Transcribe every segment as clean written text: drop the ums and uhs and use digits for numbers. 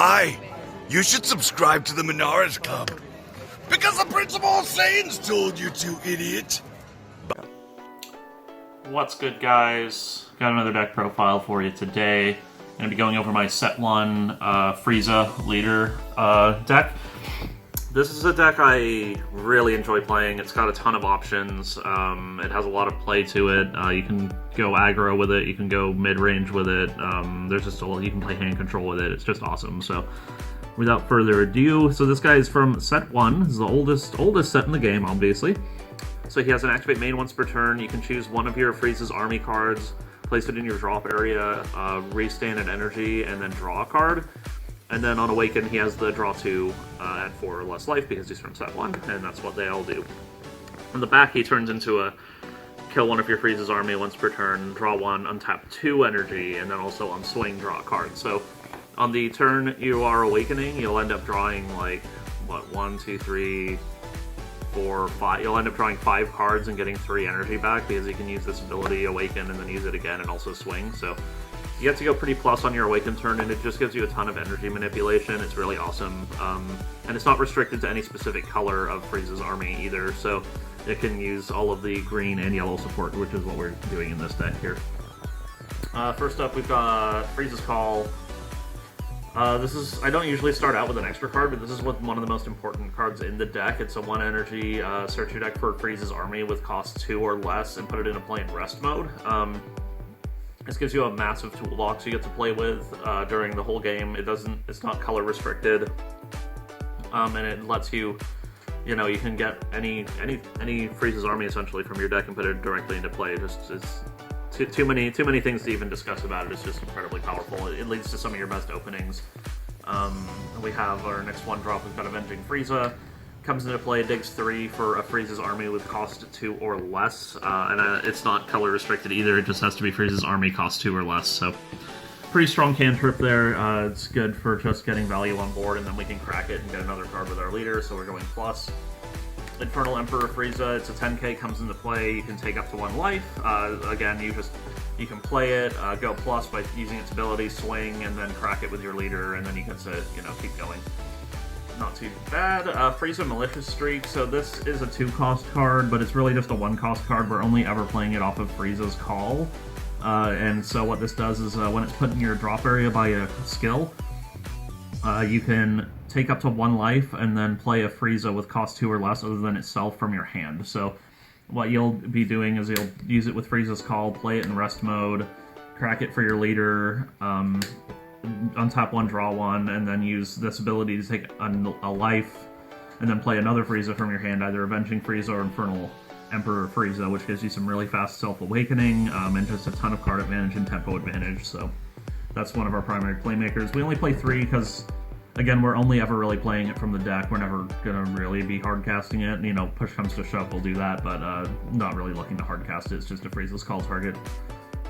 Hi, you should subscribe to the Minaris Club. Because the Principal of Saiyans told you to, idiot. What's good, guys? Got another deck profile for you today. I'm going to be going over my set 1 Frieza leader deck. This is a deck I really enjoy playing. It's got a ton of options. It has a lot of play to it. You can go aggro with it. You can go mid-range with it. There's just you can play hand control with it. It's just awesome. So, without further ado, so this guy is from set 1. This is the oldest set in the game, obviously. So he has an activate main once per turn. You can choose one of your Frieza's army cards, place it in your drop area, restand an energy, and then draw a card. And then on Awaken, he has the draw 2 at 4 or less life because he's from set 1, and that's what they all do. On the back, he turns into a kill one of your Frieza's army once per turn, draw 1, untap 2 energy, and then also on swing, draw a card. So on the turn you are Awakening, you'll end up drawing like, what, 1, 2, 3, 4, 5. You'll end up drawing 5 cards and getting 3 energy back because you can use this ability, Awaken, and then use it again and also swing. So you get to go pretty plus on your Awaken turn, and it just gives you a ton of energy manipulation. It's really awesome. And it's not restricted to any specific color of Frieza's army either, so it can use all of the green and yellow support, which is what we're doing in this deck here. First up, we've got Frieza's Call. I don't usually start out with an extra card, but this is one of the most important cards in the deck. It's a 1 energy, search your deck for Frieza's army with cost 2 or less and put it into play in rest mode. This gives you a massive toolbox you get to play with during the whole game. It's not color restricted, and it lets you, you can get any Frieza's army essentially from your deck and put it directly into play. It's too many things to even discuss about it. It's just incredibly powerful. It leads to some of your best openings. We have our next 1-drop. We've got Avenging Frieza. Comes into play, digs 3 for a Frieza's army with cost 2 or less, and it's not color restricted either. It just has to be Frieza's army cost 2 or less. So pretty strong cantrip there. It's good for just getting value on board, and then we can crack it and get another card with our leader. So we're going plus. Infernal Emperor Frieza, it's a 10k, comes into play. You can take up to 1 life. Again, you can play it, go plus by using its ability, swing, and then crack it with your leader, and then you can keep going. Not too bad. Frieza Malicious Streak, so this is a 2-cost card, but it's really just a 1-cost card. We're only ever playing it off of Frieza's Call. And so what this does is when it's put in your drop area by a skill, you can take up to 1 life and then play a Frieza with cost 2 or less other than itself from your hand. So what you'll be doing is you'll use it with Frieza's Call, play it in rest mode, crack it for your leader, untap 1, draw 1, and then use this ability to take a life, and then play another Frieza from your hand, either Avenging Frieza or Infernal Emperor Frieza, which gives you some really fast self-awakening, and just a ton of card advantage and tempo advantage, so that's one of our primary playmakers. We only play 3 because, again, we're only ever really playing it from the deck. We're never going to really be hardcasting it. Push comes to shove, we'll do that, but not really looking to hardcast it. It's just a Frieza's Call target.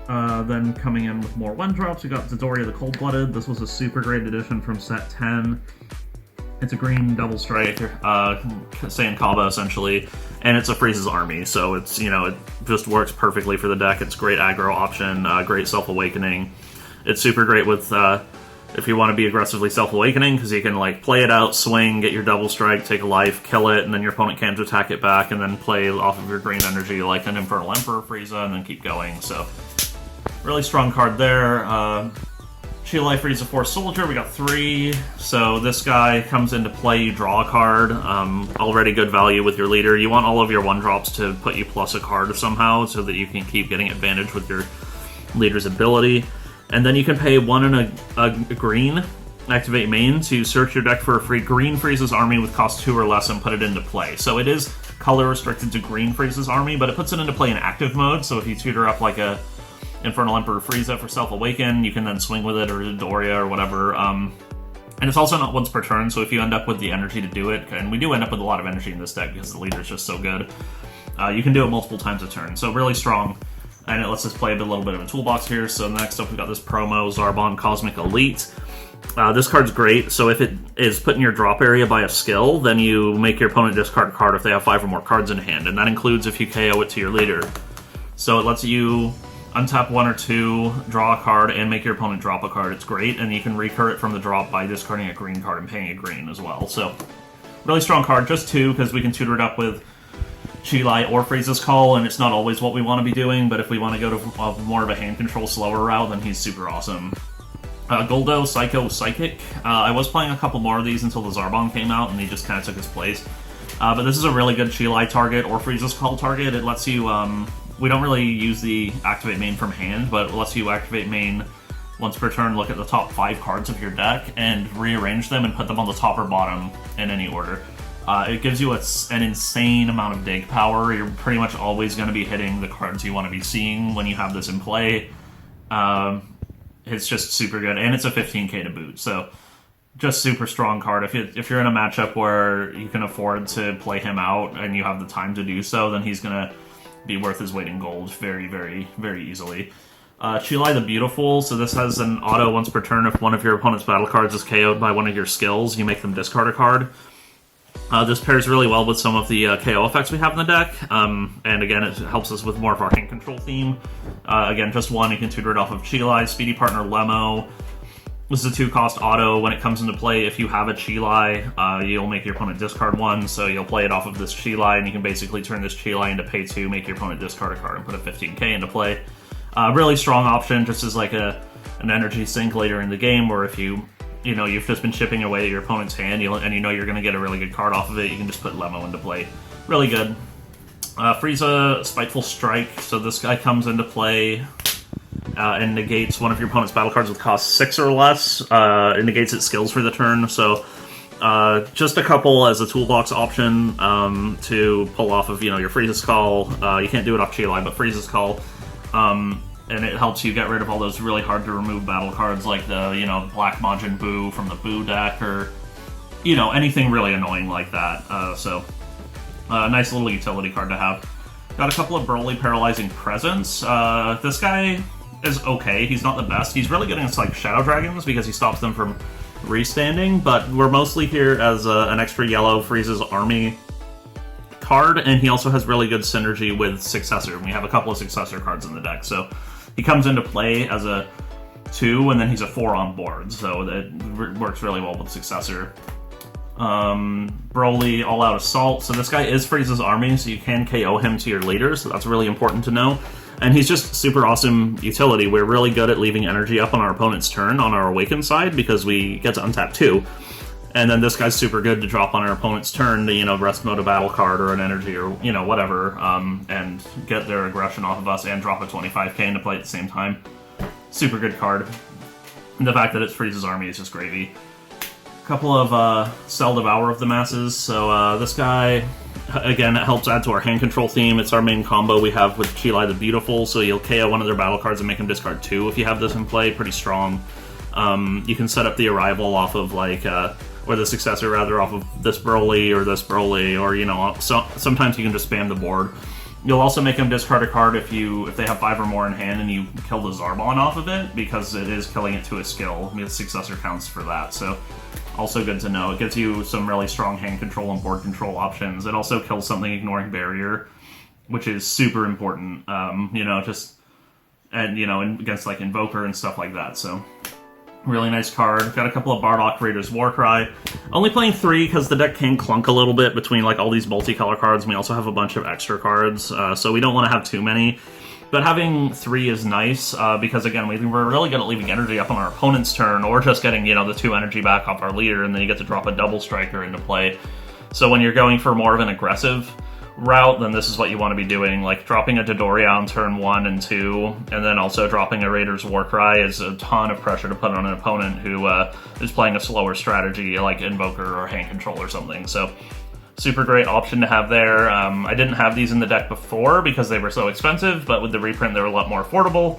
Then coming in with more 1-drops, we got the Dory the Cold-Blooded. This was a super great addition from set 10. It's a green double strike, Saiyan Kaba essentially, and it's a Frieza's army, so it's it just works perfectly for the deck. It's a great aggro option, great self-awakening. It's super great with if you want to be aggressively self-awakening, because you can play it out, swing, get your double strike, take a life, kill it, and then your opponent can't attack it back, and then play off of your green energy like an Infernal Emperor Frieza, and then keep going. So really strong card there. Shield Life Frieza Force Soldier, we got 3. So this guy comes into play, you draw a card. Already good value with your leader. You want all of your 1-drops to put you plus a card somehow so that you can keep getting advantage with your leader's ability. And then you can pay 1 and a green, activate main, to search your deck for a free green Frieza's army with cost 2 or less and put it into play. So it is color restricted to green Frieza's army, but it puts it into play in active mode. So if you tutor up like a Infernal Emperor Frieza for self-awaken, you can then swing with it, or Dory or whatever. And it's also not once per turn, so if you end up with the energy to do it, and we do end up with a lot of energy in this deck because the leader is just so good, you can do it multiple times a turn. So really strong, and it lets us play a little bit of a toolbox here. So next up, we've got this promo, Zarbon Cosmic Elite. This card's great, so if it is put in your drop area by a skill, then you make your opponent discard a card if they have 5 or more cards in hand, and that includes if you KO it to your leader. So it lets you untap 1 or 2, draw a card, and make your opponent drop a card. It's great, and you can recur it from the drop by discarding a green card and paying a green as well. So, really strong card. Just 2, because we can tutor it up with Chilai or Frieza's Call, and it's not always what we want to be doing, but if we want to go to more of a hand control slower route, then he's super awesome. Goldo, Psycho, Psychic. I was playing a couple more of these until the Zarbon came out, and he just kind of took his place. But this is a really good Chilai target or Frieza's Call target. It lets you, we don't really use the activate main from hand, but it lets you activate main once per turn, look at the top 5 cards of your deck, and rearrange them and put them on the top or bottom in any order. It gives you an insane amount of dig power. You're pretty much always going to be hitting the cards you want to be seeing when you have this in play. It's just super good, and it's a 15k to boot, so just super strong card. If you're in a matchup where you can afford to play him out and you have the time to do so, then he's going to be worth his weight in gold very, very, very easily. Chilai the Beautiful, so this has an auto once per turn. If one of your opponent's battle cards is KO'd by one of your skills, you make them discard a card. This pairs really well with some of the KO effects we have in the deck, and again, it helps us with more of our hand control theme. Again, just 1, you can tutor it off of Chilai. Speedy Partner Lemo. This is a 2-cost auto. When it comes into play, if you have a Chilai, you'll make your opponent discard 1, so you'll play it off of this Chilai, and you can basically turn this Chilai into pay 2, make your opponent discard a card, and put a 15k into play. Really strong option, just as like an energy sink later in the game, where if you've just been chipping away at your opponent's hand, and you know you're going to get a really good card off of it, you can just put Lemo into play. Really good. Frieza, Spiteful Strike. So this guy comes into play and negates one of your opponent's battle cards with cost 6 or less. It negates its skills for the turn. So just a couple as a toolbox option to pull off of your Frieza's Call. You can't do it off Chilai, but Frieza's Call. And it helps you get rid of all those really hard to remove battle cards like the, Black Majin Buu from the Buu deck, or, anything really annoying like that. So, nice little utility card to have. Got a couple of Broly Paralyzing Presence. This guy is okay. He's not the best. He's really good against, like, Shadow Dragons because he stops them from restanding, but we're mostly here as an extra yellow Frieza's Army card, and he also has really good synergy with Successor. We have a couple of Successor cards in the deck, so he comes into play as a 2, and then he's a 4 on board, so it works really well with Successor. Broly All Out Assault. So this guy is Frieza's Army, so you can KO him to your leader, so that's really important to know. And he's just super awesome utility. We're really good at leaving energy up on our opponent's turn on our Awakened side because we get to untap 2. And then this guy's super good to drop on our opponent's turn to, rest mode a battle card or an energy or, whatever, and get their aggression off of us and drop a 25k into play at the same time. Super good card. And the fact that it's Frieza's Army is just gravy. A couple of Cell Devour of the Masses. So this guy, again, it helps add to our hand control theme. It's our main combo we have with Chilai the Beautiful, so you'll KO one of their battle cards and make them discard 2 if you have this in play. Pretty strong. You can set up the Arrival off of, or the Successor rather, off of this Broly, or sometimes you can just spam the board. You'll also make them discard a card if they have 5 or more in hand and you kill the Zarbon off of it, because it is killing it to a skill. The Successor counts for that, so also good to know. It gives you some really strong hand control and board control options. It also kills something ignoring barrier, which is super important, against like Invoker and stuff like that, so really nice card. Got a couple of Bardock Raiders Warcry. Only playing 3 because the deck can clunk a little bit between like all these multicolor cards, and we also have a bunch of extra cards, so we don't want to have too many. But having 3 is nice, because again, we're really good at leaving energy up on our opponent's turn, or just getting, the 2 energy back off our leader, and then you get to drop a double striker into play. So when you're going for more of an aggressive route, then this is what you want to be doing, like dropping a Dory on turn 1 and 2, and then also dropping a Raider's Warcry is a ton of pressure to put on an opponent who is playing a slower strategy like Invoker or Hand Control or something. So super great option to have there. I didn't have these in the deck before because they were so expensive, but with the reprint they're a lot more affordable.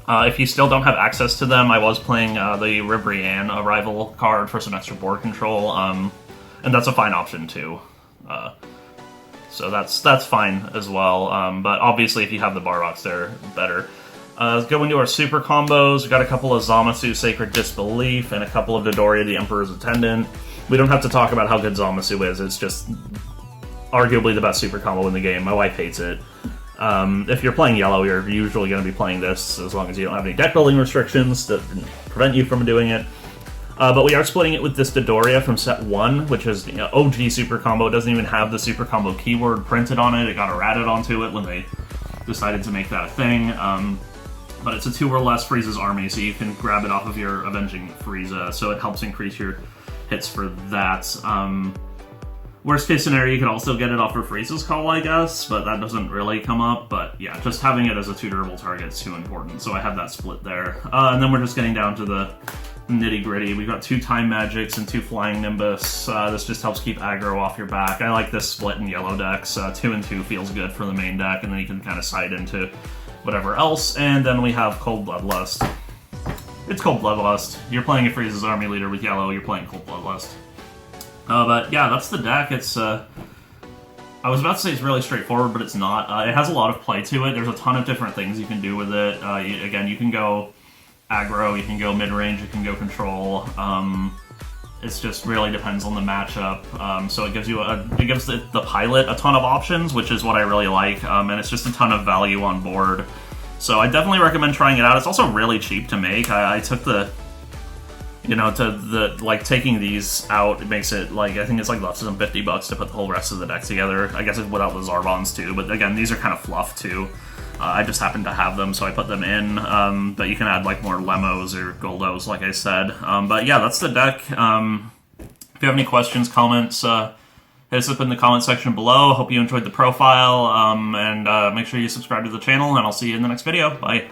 If you still don't have access to them, I was playing the Ribrianne Arrival card for some extra board control, and that's a fine option too. So that's fine as well, but obviously if you have the Barrocks, they're better. Going to our super combos, we got a couple of Zamasu Sacred Disbelief and a couple of Dory the Emperor's Attendant. We don't have to talk about how good Zamasu is, it's just arguably the best super combo in the game. My wife hates it. If you're playing yellow, you're usually going to be playing this as long as you don't have any deck building restrictions that prevent you from doing it. But we are splitting it with this Dory from set 1, which is OG super combo. It doesn't even have the super combo keyword printed on it. It got errated onto it when they decided to make that a thing. But it's a 2 or less Frieza's army, so you can grab it off of your Avenging Frieza, so it helps increase your hits for that. Worst case scenario, you could also get it off of Frieza's Call, I guess, but that doesn't really come up. But yeah, just having it as a 2 durable target is too important, so I have that split there. And then we're just getting down to the nitty-gritty. We've got 2 Time Magics and 2 Flying Nimbus. This just helps keep aggro off your back. I like this split in yellow decks. 2 and 2 feels good for the main deck, and then you can kind of side into whatever else. And then we have Cold Bloodlust. It's Cold Bloodlust. You're playing a Frieza's Army Leader with yellow, you're playing Cold Bloodlust. But yeah, that's the deck. It's, I was about to say it's really straightforward, but it's not. It has a lot of play to it. There's a ton of different things you can do with it. Again, you can go aggro, you can go mid-range, you can go control. It just really depends on the matchup. So it gives you it gives the pilot a ton of options, which is what I really like. And it's just a ton of value on board. So I definitely recommend trying it out. It's also really cheap to make. I took the taking these out, it makes it, like, I think it's like less than $50 to put the whole rest of the deck together. I guess it's without the Zarbons too, but again, these are kind of fluff too. I just happen to have them, so I put them in, but you can add like more Lemos or Goldos, like I said. But yeah, that's the deck. If you have any questions, comments, hit us up in the comment section below. Hope you enjoyed the profile, and make sure you subscribe to the channel, and I'll see you in the next video. Bye.